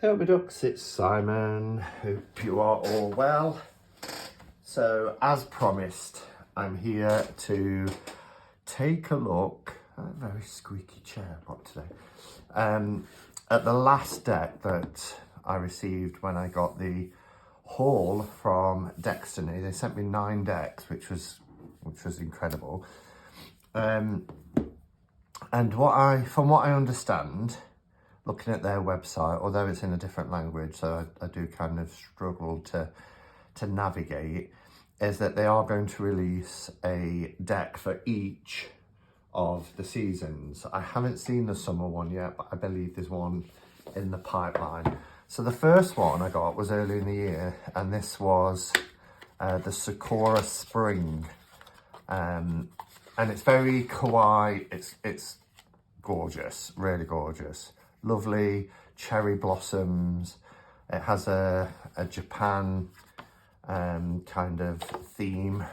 Hello my ducks, it's Simon. Hope you are all well. So as promised, I'm here to take a look at a very squeaky chair I've got today. At the last deck that I received when I got the haul from Dextony. They sent me 9 decks, which was incredible. And from what I understand, looking at their website, although it's in a different language, so I do kind of struggle to navigate, is that they are going to release a deck for each of the seasons. I haven't seen the summer one yet, but I believe there's one in the pipeline. So the first one I got was early in the year, and this was the Sakura Spring. And it's very kawaii, it's gorgeous, really gorgeous. Lovely cherry blossoms. It has a Japan kind of theme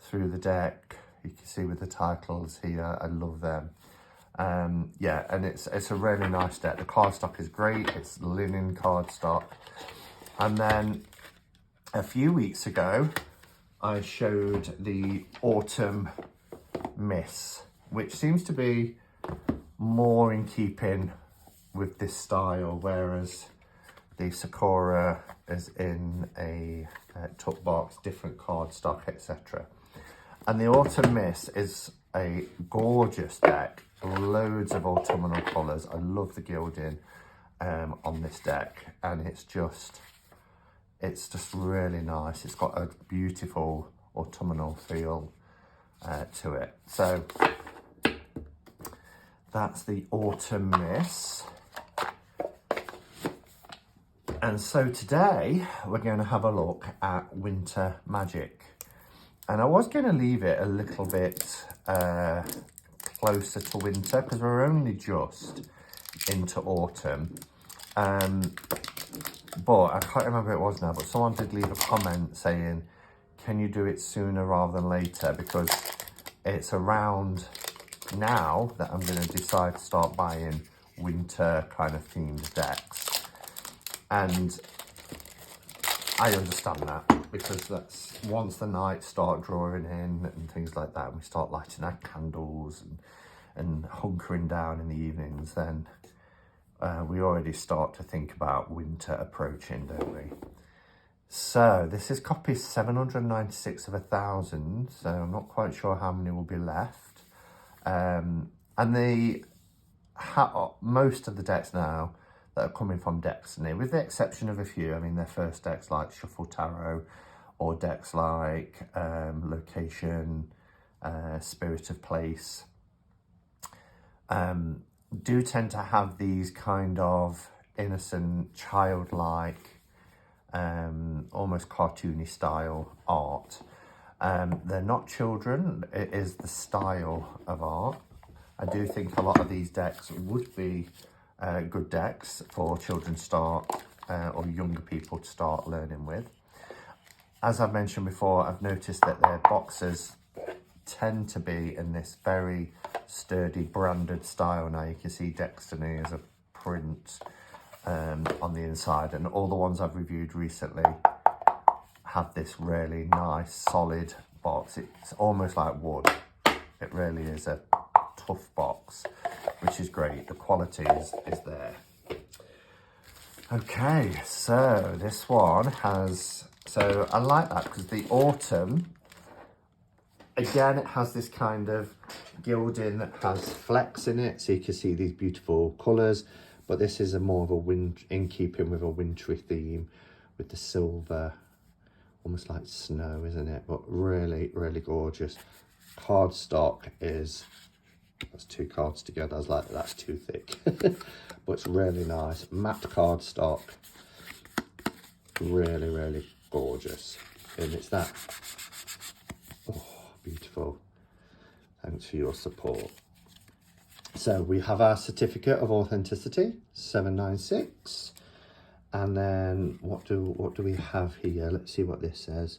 through the deck. You can see with the titles here, I love them. Yeah, and it's a really nice deck. The cardstock is great, it's linen cardstock. And then a few weeks ago, I showed the Autumn Miss, which seems to be more in keeping with this style, whereas the Sakura is in a tuck box, different cardstock, etc. And the Autumn Miss is a gorgeous deck, loads of autumnal colours. I love the gilding on this deck, and it's just really nice. It's got a beautiful autumnal feel to it. So that's the Autumn Miss. And so today we're going to have a look at Winter Magic. And I was going to leave it a little bit closer to winter because we're only just into autumn. But I can't remember who it was now, but someone did leave a comment saying, can you do it sooner rather than later? Because it's around now that I'm going to decide to start buying winter kind of themed decks. And I understand that, because that's once the nights start drawing in and things like that, and we start lighting our candles and hunkering down in the evenings, then we already start to think about winter approaching, don't we? So this is copy 796 of 1,000, so I'm not quite sure how many will be left. And most of the decks now that are coming from Dextony, with the exception of a few, I mean, their first decks like Shuffle Tarot, or decks like Location, Spirit of Place, do tend to have these kind of innocent, childlike, almost cartoony style art. They're not children, it is the style of art. I do think a lot of these decks would be good decks for children to start, or younger people to start learning with. As I've mentioned before, I've noticed that their boxes tend to be in this very sturdy branded style. Now you can see Dextony as a print on the inside, and all the ones I've reviewed recently have this really nice solid box. It's almost like wood. It really is a tough box, which is great. The quality is there. Okay, so this one has, so I like that because the autumn, again, it has this kind of gilding that has flecks in it, so you can see these beautiful colours, but this is more of a in keeping with a wintry theme, with the silver, almost like snow, isn't it? But really, really gorgeous. Cardstock is, that's 2 cards together. I was like, that's too thick. But it's really nice. Matte cardstock. Really, really gorgeous. And it's that. Oh, beautiful. Thanks for your support. So we have our certificate of authenticity, 796. And then what do we have here? Let's see what this says.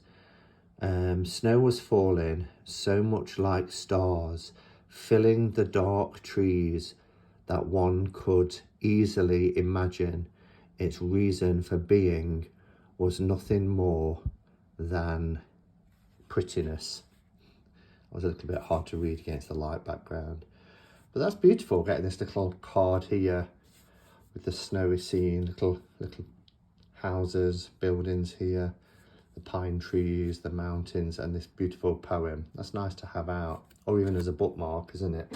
Snow was falling, so much like stars, filling the dark trees. that one could easily imagine its reason for being was nothing more than prettiness. It was a little bit hard to read against the light background, but that's beautiful, getting this little card here with the snowy scene, little houses, buildings here, the pine trees, the mountains, and this beautiful poem. That's nice to have out, or even as a bookmark, isn't it?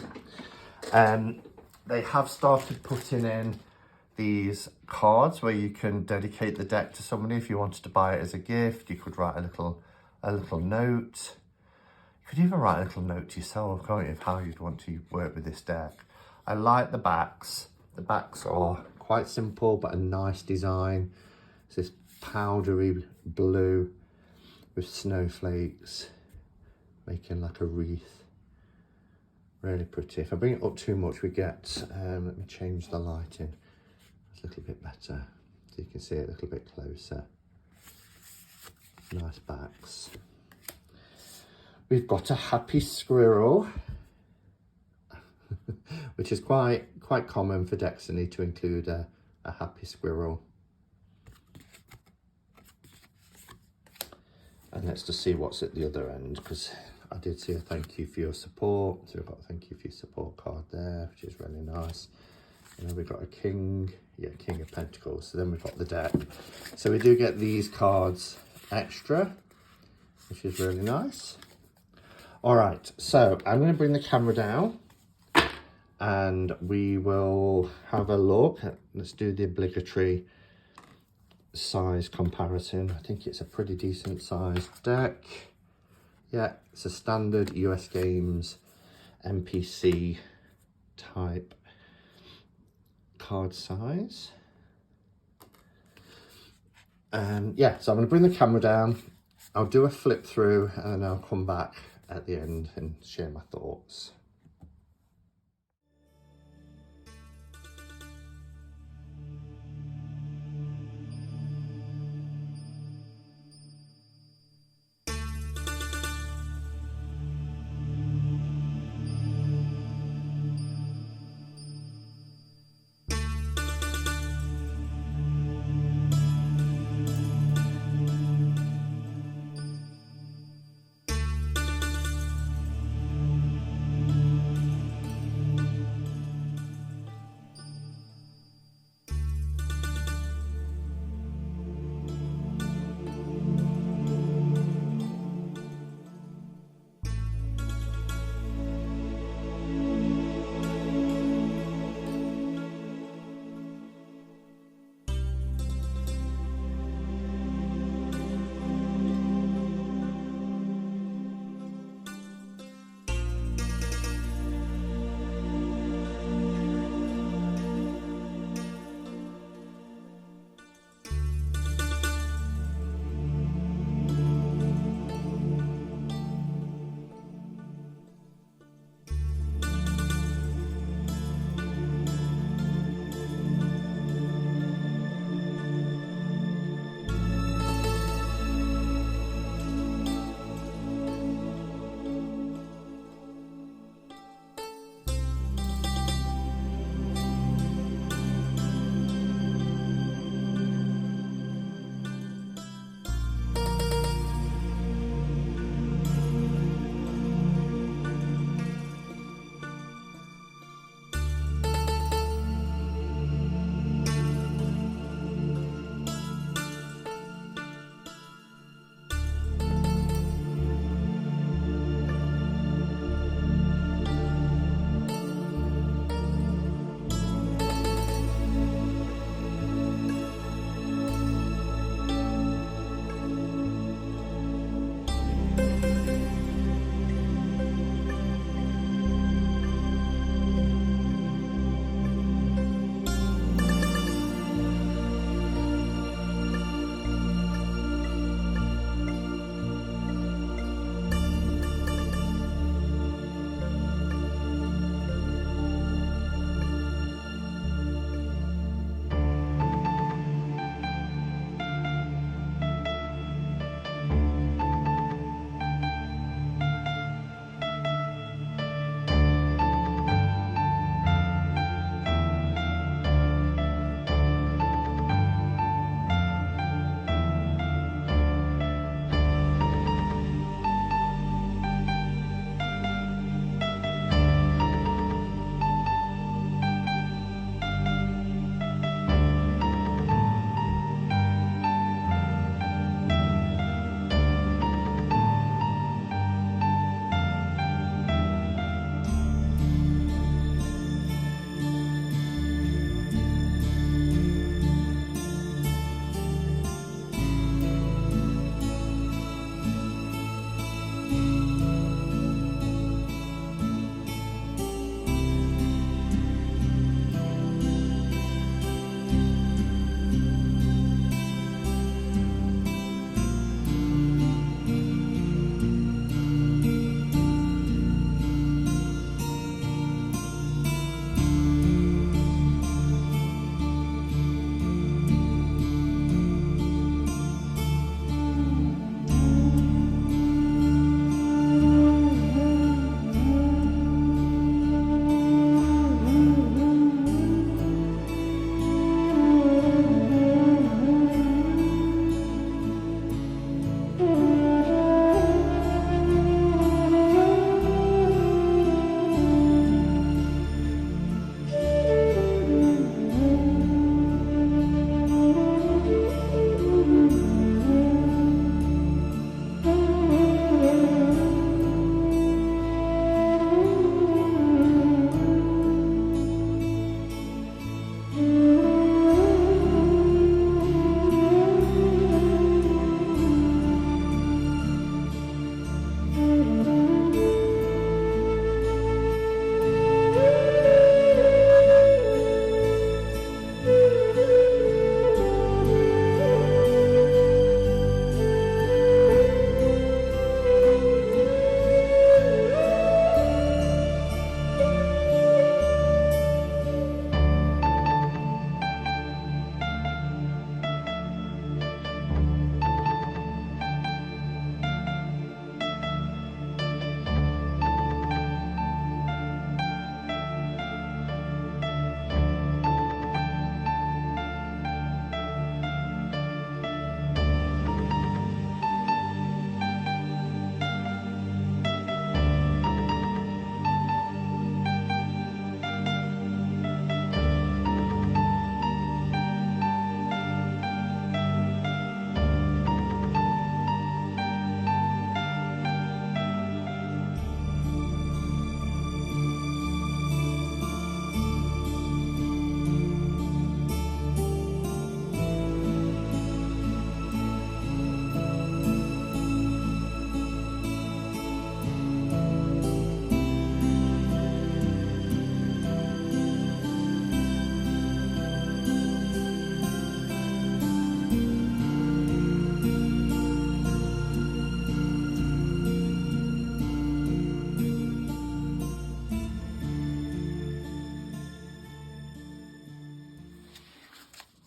They have started putting in these cards where you can dedicate the deck to somebody. If you wanted to buy it as a gift, you could write a little note. You could even write a little note to yourself, can't you, of how you'd want to work with this deck. I like the backs. The backs are quite simple, but a nice design. It's this powdery blue with snowflakes making like a wreath. Really pretty. If I bring it up too much, we get, let me change the lighting. It's a little bit better, so you can see it a little bit closer. Nice backs. We've got a happy squirrel, which is quite common for Destiny to include a happy squirrel. And let's just see what's at the other end, because I did see a thank you for your support. So we've got a thank you for your support card there, which is really nice. And then we've got a king, King of Pentacles. So then we've got the deck. So we do get these cards extra, which is really nice. All right, so I'm going to bring the camera down and we will have a look. Let's do the obligatory size comparison. I think it's a pretty decent sized deck. Yeah, it's a standard US Games NPC type card size. And yeah, so I'm going to bring the camera down. I'll do a flip through and then I'll come back at the end and share my thoughts.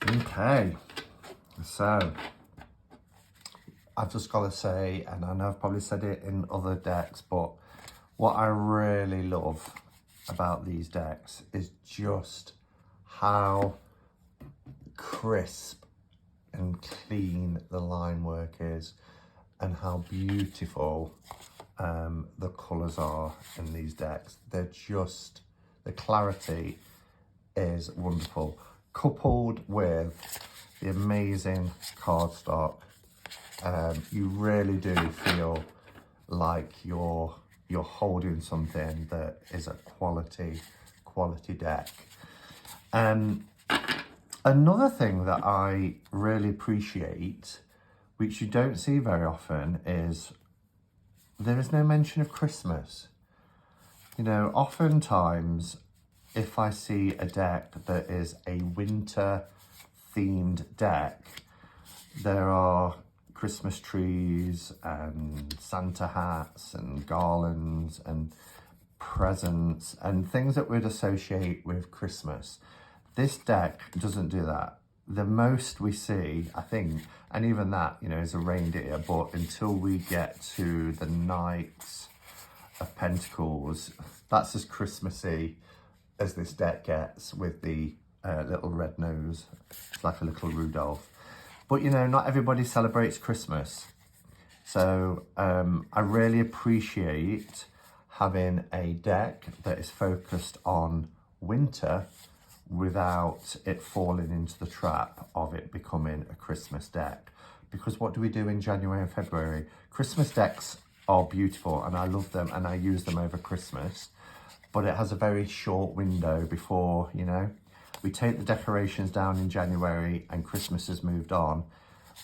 Okay, so I've just got to say, and I know I've probably said it in other decks, but what I really love about these decks is just how crisp and clean the line work is, and how beautiful the colours are in these decks. They're just, the clarity is wonderful, coupled with the amazing cardstock. You really do feel like you're holding something that is a quality deck. Another thing that I really appreciate, which you don't see very often, is there is no mention of Christmas. You know, oftentimes if I see a deck that is a winter themed deck, there are Christmas trees and Santa hats and garlands and presents and things that we'd associate with Christmas. This deck doesn't do that. The most we see, I think, and even that, you know, is a reindeer, but until we get to the Knights of Pentacles, that's as Christmassy as this deck gets, with the little red nose. It's like a little Rudolph. But, you know, not everybody celebrates Christmas. So I really appreciate having a deck that is focused on winter without it falling into the trap of it becoming a Christmas deck. Because what do we do in January and February? Christmas decks are beautiful and I love them and I use them over Christmas, but it has a very short window before, you know, we take the decorations down in January and Christmas has moved on.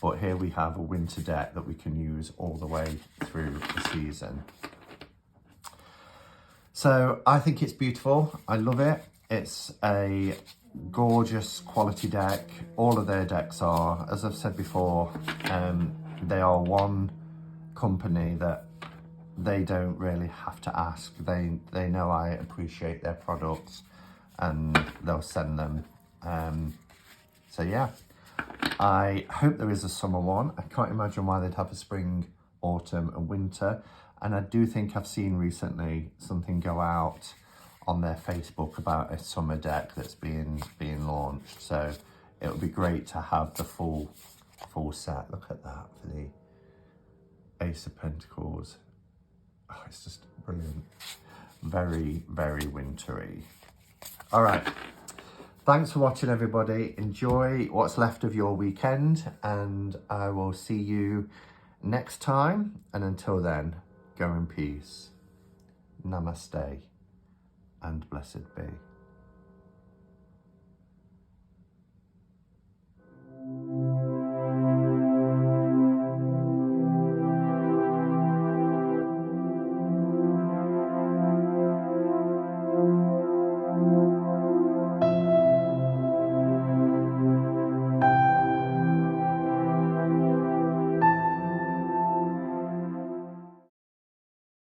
But here we have a winter deck that we can use all the way through the season. So I think it's beautiful. I love it. It's a gorgeous quality deck. All of their decks are, as I've said before, they are one company that they don't really have to ask. They know I appreciate their products and they'll send them. So yeah, I hope there is a summer one. I can't imagine why they'd have a spring, autumn and winter. And I do think I've seen recently something go out on their Facebook about a summer deck that's being launched. So it would be great to have the full set. Look at that for the Ace of Pentacles. Oh, it's just brilliant. Very, very wintry. All right. Thanks for watching, everybody. Enjoy what's left of your weekend, and I will see you next time. And until then, go in peace. Namaste and blessed be.